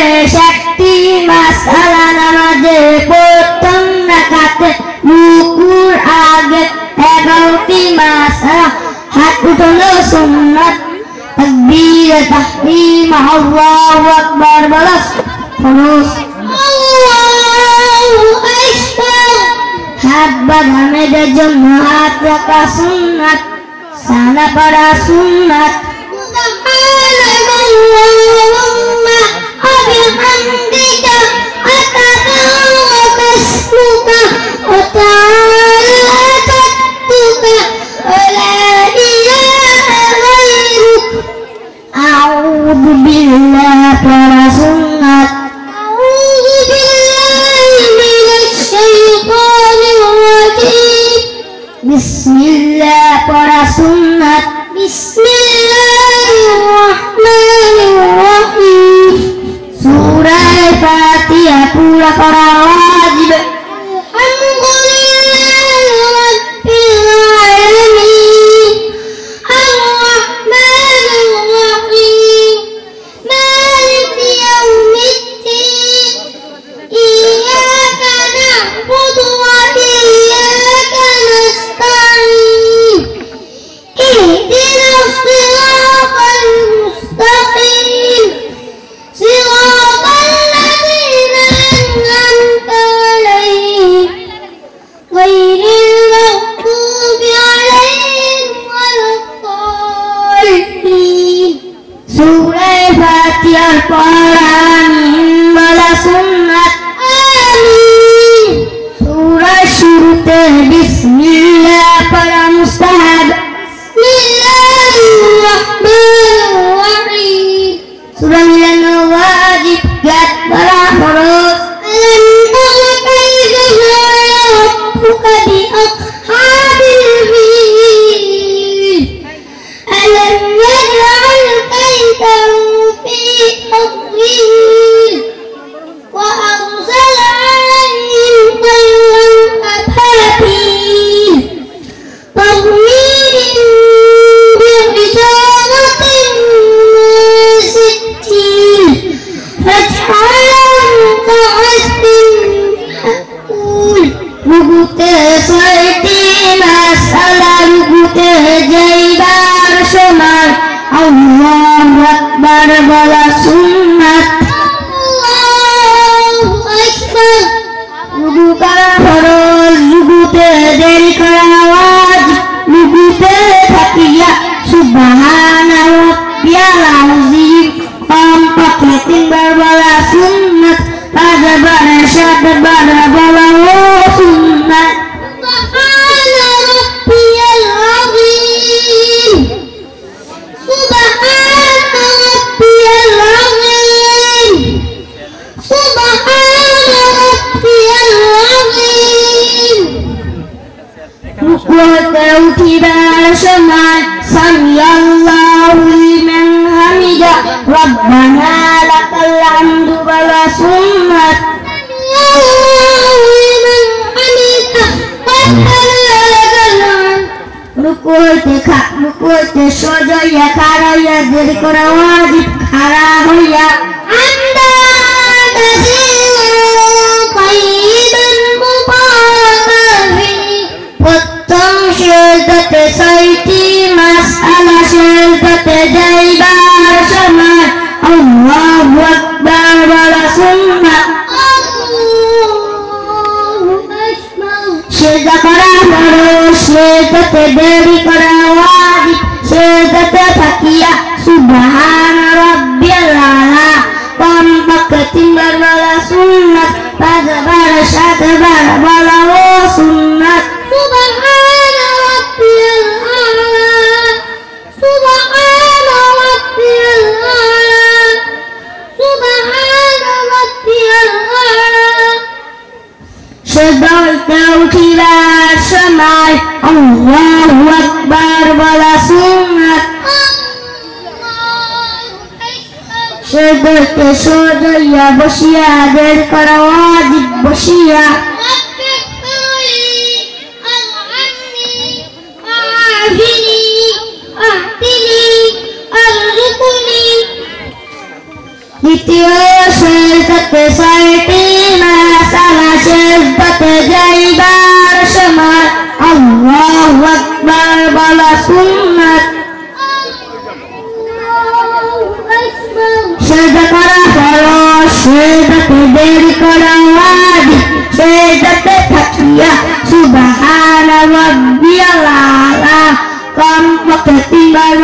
শেষ একটি মাসআলা নামাজে প্রথম রাকাতে রুকুর আগে 11টি মাসআলা হাত উঠানো সুন্নাত তাকবীর তাহরিম আল্লাহু আকবার বলা ফরজ আল্লাহু আকবার হাত বাঁধানোর জন্য হাত রাখা সুন্নাত সানা পড়া সুন্নাত সুবহানাল্লাহুম্মা ওয়া বিহামদিকা আতাবারাকা ইসমুকা ওয়া তাআলা জাদ্দুকা ওয়া লা ইলাহা গায়রুক আউযু বিল্লাহি পড়া সুন্নাত আউযু বিল্লাহি মিনাশ শাইতানির রাজীম বিসমিল্লাহ পড়া সুন্নাত বিসমিল্লাহির রহমানির রহিম সূরা ফাতিহা পুরা পড়া ওয়াজিব আলহামদুলিল্লাহি রাব্বিল আলামিন আর-রাহমানির রহিম মালিকি ইয়াউমিদ্দিন ইয়্যাকা না'বুদু ওয়া ইয়্যাকা নাস্তাঈন ইহদিনাস সিরাতাল মুস্তাকিম সিরাতাল লাযীনা আন'আমতা আলাইহিম গায়রিল মাগদুবি আলাইহিম ওয়ালাদ-দাল্লিন সূরা ফাতিহার পড়া আমিন বলা সুন্নাত আমিন সূরা শুরুতে বিসমিল্লাহ পড়া মুস্তাহাব বিসমিল্লাহির রহমানির রহিম সূরা মিলানো ওয়াজিব গাত পড়া ফরজ আলাম তারা কাইফা ফাআলা রাব্বুকা বিআসহাবিল ফিল আলাম ইয়াজআল কাইদাহু ফি তাদলিল ওয়া আরসালা আলাইহিম طيرا أبابيل ترميهم بحجارة من سجيل فاجعلهم كعصف مأكول রুকুতে 6টি মাসআলা রুকুতে যাইবার সময় আল্লাহু আকবার বলা সুন্নাত আল্লাহু আকবার রুকু করা ফরজ রুকুতে দেরি করা ওয়াজিব রুকুতে থাকিয়া সুবহানা রাব্বিয়াল আযীম কমপক্ষে 3বার বলা সুন্নাত 5বার 7বার বলা সুন্নাত সুবহানা রাব্বিয়াল আযীম সুবহানা রাব্বিয়াল আযীম সুবহানা রাব্বিয়াল আযীম রুকুতে উঠিবার সময় সামিআল্লাহু লিমান হামিদা রব্বানা লাকাল হামদু বলা সুন্নাত সামিআল্লাহু লিমান হামিদা রব্বানা লাকাল হামদু রুকুতে সোজা হইয়া খাড়া হইয়া দেরি করা ওয়াজিব খাড়া হইয়া হামদান কাসীরান তাইয়িবান মুবারাকান ফীহি প্রথম সিজদাতে 6টি মাসআলা সিজদাতে যাইবার সময় আল্লাহু আকবার বলা সুন্নাত আল্লাহু আকবার সিজদা করা ফরজ সিজদাতে দেরি করা ওয়াজিব সিজদাতে থাকিয়া সুবহানা রাব্বিয়াল আলা কমপক্ষে 3বার বলা সুন্নাত 5বার 7বার বলা সুন্নাত সুবহানা রাব্বিয়াল আলা সুবহানা রাব্বিয়াল আলা সুবহানা রাব্বিয়াল আলা সিজদাতে উঠিবার সময় আল্লাহু আকবার বলা সুন্নাত সিজদাতে সোজা হইয়া বসিয়া দেরি করা ওয়াজিব বসিয়া দ্বিতীয় সেজদাতে ছয়টি মাসালা সেজদাতে যাইবার সময় আল্লাহু আকবার বলা সুন্নাত সেজদা করা ফরজ সেজদাতে দেরি করা ওয়াজিব সেজদাতে থাকিয়া সুবহানা রাব্বিয়াল আলা কমপক্ষে 3 বার